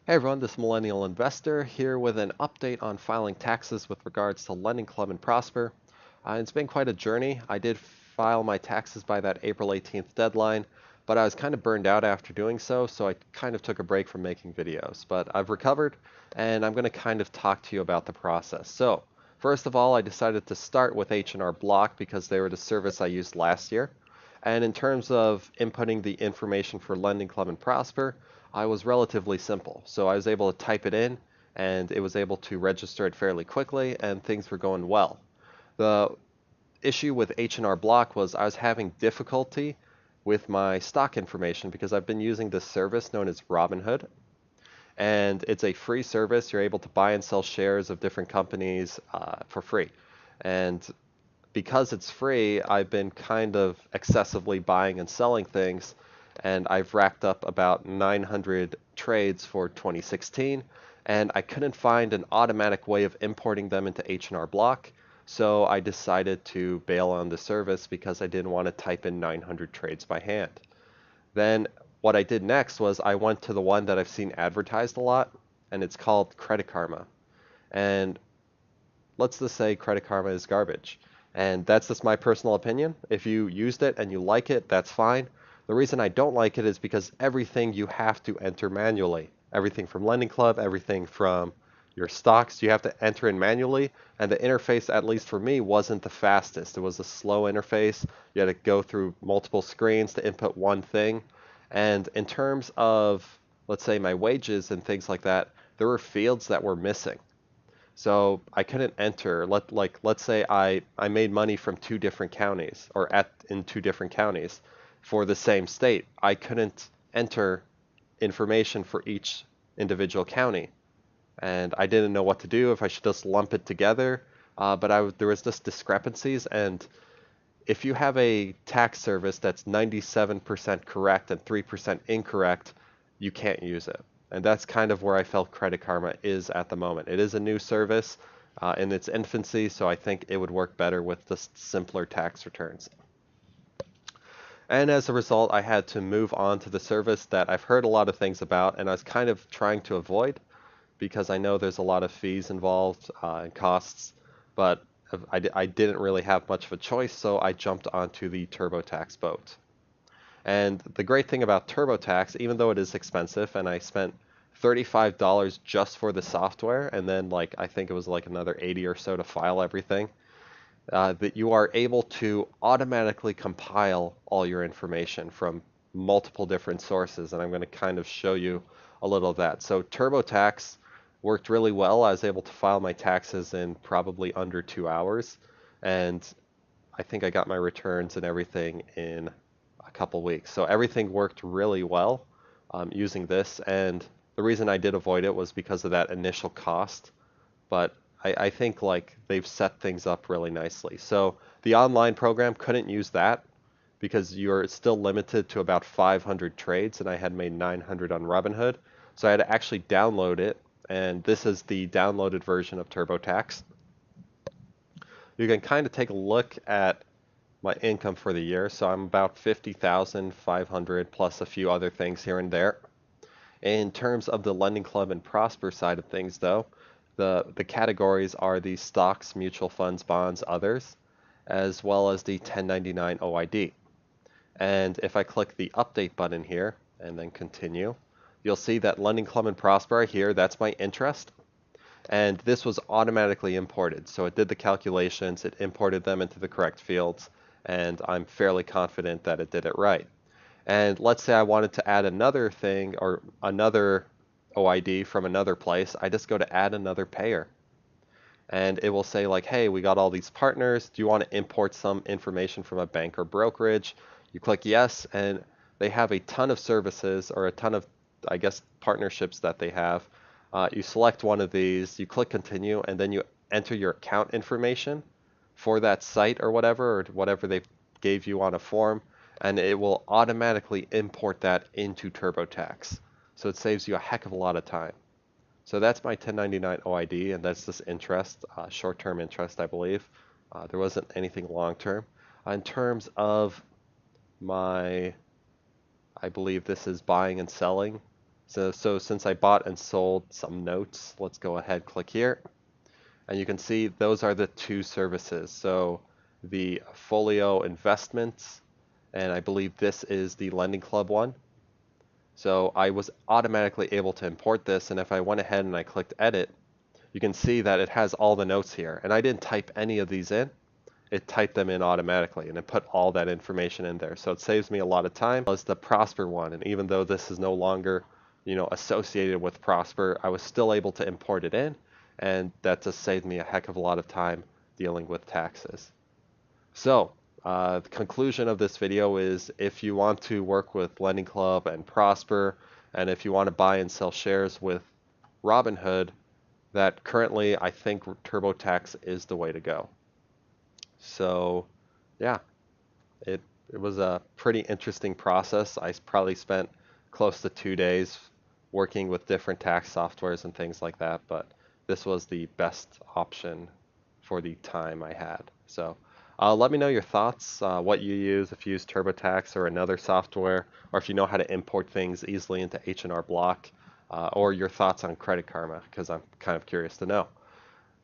Hey everyone, this is Millennial Investor here with an update on filing taxes with regards to Lending Club and Prosper. It's been quite a journey. I did file my taxes by that April 18th deadline, but I was kind of burned out after doing so, so I kind of took a break from making videos. But I've recovered, and I'm going to kind of talk to you about the process. So, first of all, I decided to start with H&R Block because they were the service I used last year. And in terms of inputting the information for Lending Club and Prosper, I was relatively simple. So I was able to type it in and it was able to register it fairly quickly and things were going well. The issue with H&R Block was I was having difficulty with my stock information because I've been using this service known as Robinhood, and it's a free service. You're able to buy and sell shares of different companies for free. And because it's free, I've been kind of excessively buying and selling things, and I've racked up about 900 trades for 2016, and I couldn't find an automatic way of importing them into H&R Block, so I decided to bail on the service because I didn't want to type in 900 trades by hand. Then what I did next was I went to the one that I've seen advertised a lot, and it's called Credit Karma. And let's just say Credit Karma is garbage. And that's just my personal opinion. If you used it and you like it, that's fine. The reason I don't like it is because everything you have to enter manually. Everything from Lending Club, everything from your stocks, you have to enter in manually. And the interface, at least for me, wasn't the fastest. It was a slow interface. You had to go through multiple screens to input one thing. And in terms of, let's say, my wages and things like that, there were fields that were missing. So I couldn't enter. Let's say I made money from two different counties or in two different counties for the same state. I couldn't enter information for each individual county, and I didn't know what to do, if I should just lump it together. But there was just discrepancies, and if you have a tax service that's 97% correct and 3% incorrect, you can't use it. And that's kind of where I felt Credit Karma is at the moment. It is a new service in its infancy, so I think it would work better with just simpler tax returns. And as a result, I had to move on to the service that I've heard a lot of things about, and I was kind of trying to avoid because I know there's a lot of fees involved and costs, but I didn't really have much of a choice, so I jumped onto the TurboTax boat. And the great thing about TurboTax, even though it is expensive, and I spent $35 just for the software, and then I think it was like another 80 or so to file everything, that you are able to automatically compile all your information from multiple different sources, and I'm going to kind of show you a little of that. So TurboTax worked really well. I was able to file my taxes in probably under 2 hours, and I think I got my returns and everything in a couple weeks. So everything worked really well using this, and the reason I did avoid it was because of that initial cost. But I think they've set things up really nicely. So the online program couldn't use that because you're still limited to about 500 trades, and I had made 900 on Robinhood. So I had to actually download it, and this is the downloaded version of TurboTax. You can kind of take a look at my income for the year. So I'm about 50,500 plus a few other things here and there. In terms of the Lending Club and Prosper side of things, though, the categories are the stocks, mutual funds, bonds, others, as well as the 1099 OID. And if I click the update button here and then continue, you'll see that Lending Club and Prosper here, that's my interest. And this was automatically imported. So it did the calculations, it imported them into the correct fields, and I'm fairly confident that it did it right. And let's say I wanted to add another thing or another OID from another place, I just go to add another payer. And it will say hey, we got all these partners. Do you want to import some information from a bank or brokerage? You click yes, and they have a ton of services or a ton of, I guess, partnerships that they have. You select one of these, you click continue, and then you enter your account information for that site or whatever they gave you on a form, and it will automatically import that into TurboTax. So it saves you a heck of a lot of time. So that's my 1099 OID, and that's just interest, short-term interest, I believe. There wasn't anything long-term. In terms of I believe this is buying and selling. So since I bought and sold some notes, let's go ahead, click here. And you can see those are the two services. So the Folio Investments, and I believe this is the Lending Club one. So I was automatically able to import this, and if I went ahead and I clicked edit, you can see that it has all the notes here. And I didn't type any of these in. It typed them in automatically, and it put all that information in there. So it saves me a lot of time. As the Prosper one, and even though this is no longer, associated with Prosper, I was still able to import it in, and that just saved me a heck of a lot of time dealing with taxes. So, the conclusion of this video is if you want to work with Lending Club and Prosper, and if you want to buy and sell shares with Robinhood, that currently I think TurboTax is the way to go. So, yeah, it it was a pretty interesting process. I probably spent close to 2 days working with different tax softwares and things like that, but this was the best option for the time I had. So let me know your thoughts, what you use, if you use TurboTax or another software, or if you know how to import things easily into H&R Block, or your thoughts on Credit Karma, because I'm kind of curious to know.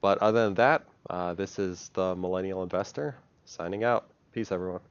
But other than that, this is the Millennial Investor signing out. Peace, everyone.